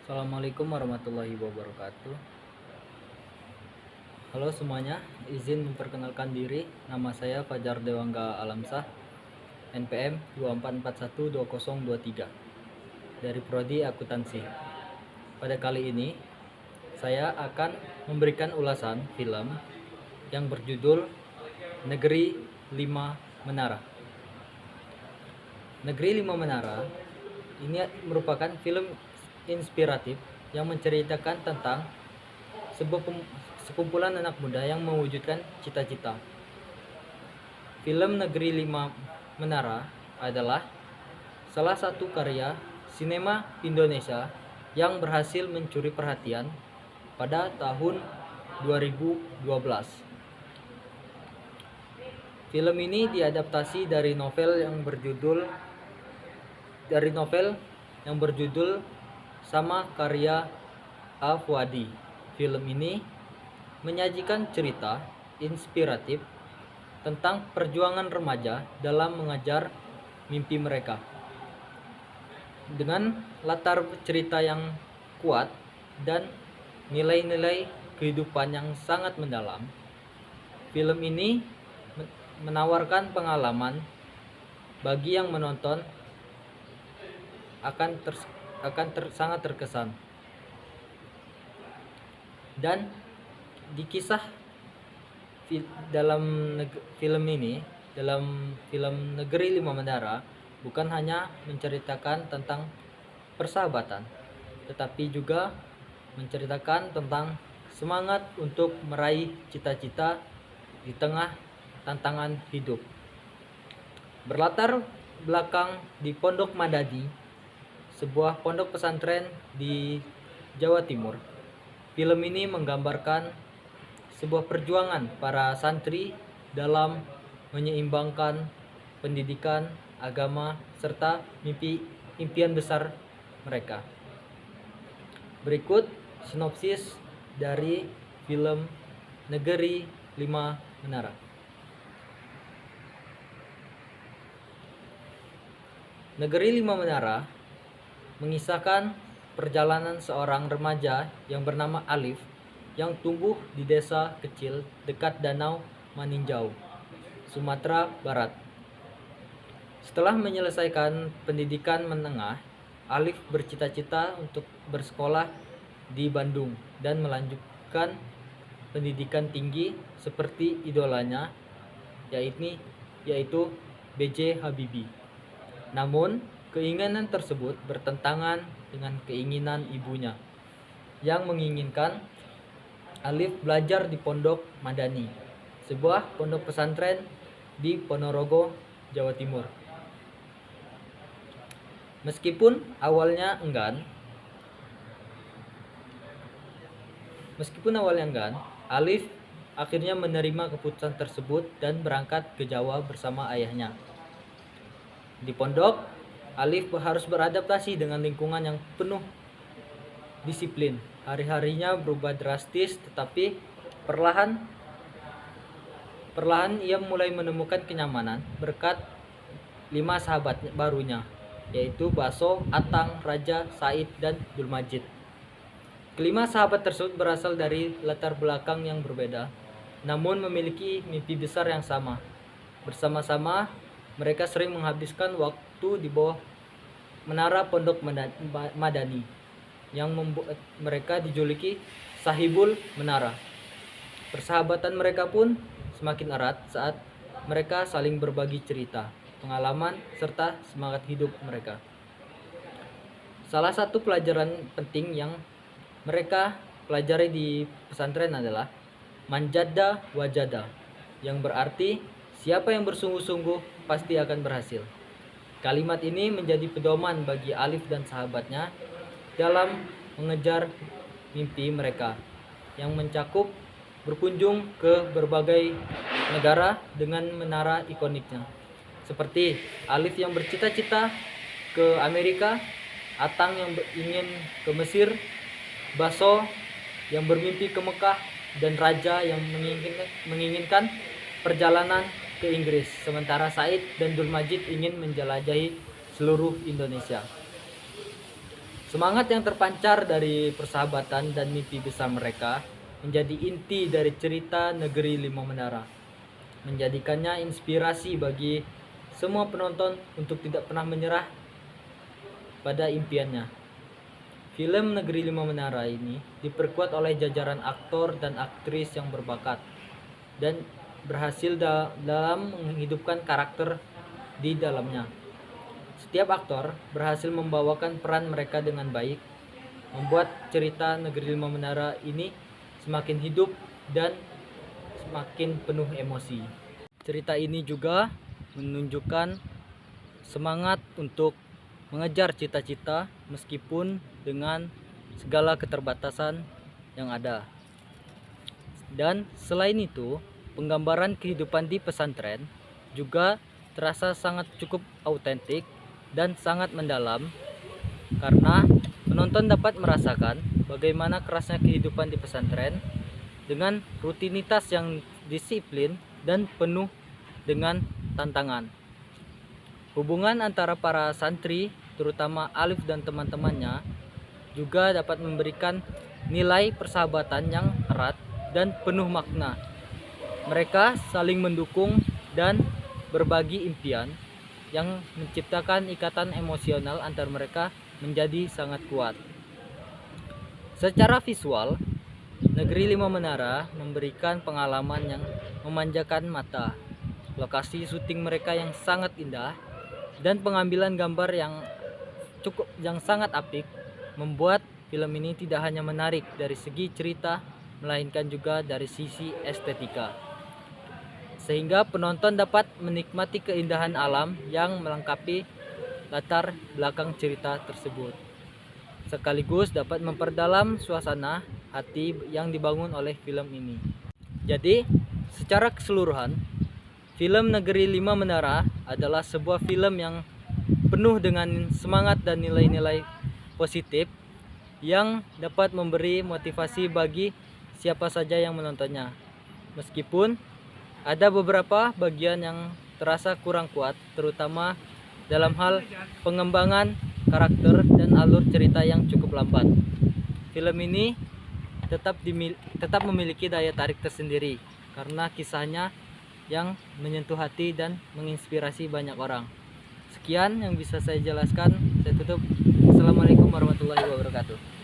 Assalamualaikum warahmatullahi wabarakatuh. Halo semuanya, izin memperkenalkan diri. Nama saya Fajar Dewangga Alamsah, NPM 24412023 dari Prodi Akuntansi. Pada kali ini, saya akan memberikan ulasan film yang berjudul Negeri Lima Menara. Negeri Lima Menara ini merupakan film inspiratif yang menceritakan tentang sekumpulan anak muda yang mewujudkan cita-cita. Film Negeri Lima Menara adalah salah satu karya sinema Indonesia yang berhasil mencuri perhatian pada tahun 2012. Film ini diadaptasi dari novel yang berjudul sama karya Afwadi. Film ini menyajikan cerita inspiratif tentang perjuangan remaja dalam mengejar mimpi mereka. Dengan latar cerita yang kuat dan nilai-nilai kehidupan yang sangat mendalam, film ini menawarkan pengalaman bagi yang menonton sangat terkesan. Dan di kisah dalam film Negeri Lima Menara bukan hanya menceritakan tentang persahabatan, tetapi juga menceritakan tentang semangat untuk meraih cita-cita di tengah tantangan hidup. Berlatar belakang di Pondok Madani, sebuah pondok pesantren di Jawa Timur, film ini menggambarkan sebuah perjuangan para santri dalam menyeimbangkan pendidikan, agama, serta impian besar mereka. Berikut sinopsis dari film Negeri Lima Menara. Negeri Lima Menara mengisahkan perjalanan seorang remaja yang bernama Alif yang tumbuh di desa kecil dekat Danau Maninjau, Sumatera Barat. Setelah menyelesaikan pendidikan menengah, Alif bercita-cita untuk bersekolah di Bandung dan melanjutkan pendidikan tinggi seperti idolanya, yaitu B.J. Habibie. Namun, keinginan tersebut bertentangan dengan keinginan ibunya yang menginginkan Alif belajar di Pondok Madani, sebuah pondok pesantren di Ponorogo, Jawa Timur. Meskipun awalnya enggan, Alif akhirnya menerima keputusan tersebut dan berangkat ke Jawa bersama ayahnya. Di pondok, Alif harus beradaptasi dengan lingkungan yang penuh disiplin. Hari-harinya berubah drastis, tetapi perlahan ia mulai menemukan kenyamanan berkat 5 sahabat barunya, yaitu Baso, Atang, Raja, Said, dan Dulmajid. Kelima sahabat tersebut berasal dari latar belakang yang berbeda, namun memiliki mimpi besar yang sama. Bersama-sama, mereka sering menghabiskan waktu di bawah menara Pondok Madani yang membuat mereka dijuluki Sahibul Menara. Persahabatan mereka pun semakin erat saat mereka saling berbagi cerita, pengalaman, serta semangat hidup mereka. Salah satu pelajaran penting yang mereka pelajari di pesantren adalah manjada wajada, yang berarti siapa yang bersungguh-sungguh pasti akan berhasil. Kalimat ini menjadi pedoman bagi Alif dan sahabatnya dalam mengejar mimpi mereka yang mencakup berkunjung ke berbagai negara dengan menara ikoniknya. Seperti Alif yang bercita-cita ke Amerika, Atang yang ingin ke Mesir, Baso yang bermimpi ke Mekah, dan Raja yang menginginkan perjalanan ke Inggris, sementara Said dan Dulmajid ingin menjelajahi seluruh Indonesia. Semangat yang terpancar dari persahabatan dan mimpi besar mereka menjadi inti dari cerita Negeri Lima Menara, menjadikannya inspirasi bagi semua penonton untuk tidak pernah menyerah pada impiannya. Film Negeri Lima Menara ini diperkuat oleh jajaran aktor dan aktris yang berbakat dan berhasil dalam menghidupkan karakter di dalamnya. Setiap aktor berhasil membawakan peran mereka dengan baik, membuat cerita Negeri Lima Menara ini semakin hidup dan semakin penuh emosi. Cerita ini juga menunjukkan semangat untuk mengejar cita-cita meskipun dengan segala keterbatasan yang ada. Dan selain itu, penggambaran kehidupan di pesantren juga terasa sangat cukup autentik dan sangat mendalam karena penonton dapat merasakan bagaimana kerasnya kehidupan di pesantren dengan rutinitas yang disiplin dan penuh dengan tantangan. Hubungan antara para santri, terutama Alif dan teman-temannya, juga dapat memberikan nilai persahabatan yang erat dan penuh makna. Mereka saling mendukung dan berbagi impian yang menciptakan ikatan emosional antar mereka menjadi sangat kuat. Secara visual, Negeri Lima Menara memberikan pengalaman yang memanjakan mata. Lokasi syuting mereka yang sangat indah dan pengambilan gambar yang sangat apik membuat film ini tidak hanya menarik dari segi cerita melainkan juga dari sisi estetika, sehingga penonton dapat menikmati keindahan alam yang melengkapi latar belakang cerita tersebut, sekaligus dapat memperdalam suasana hati yang dibangun oleh film ini. Jadi, secara keseluruhan, film Negeri Lima Menara adalah sebuah film yang penuh dengan semangat dan nilai-nilai positif yang dapat memberi motivasi bagi siapa saja yang menontonnya. Meskipun ada beberapa bagian yang terasa kurang kuat, terutama dalam hal pengembangan karakter dan alur cerita yang cukup lambat. Film ini tetap memiliki daya tarik tersendiri karena kisahnya yang menyentuh hati dan menginspirasi banyak orang. Sekian yang bisa saya jelaskan. Saya tutup. Assalamualaikum warahmatullahi wabarakatuh.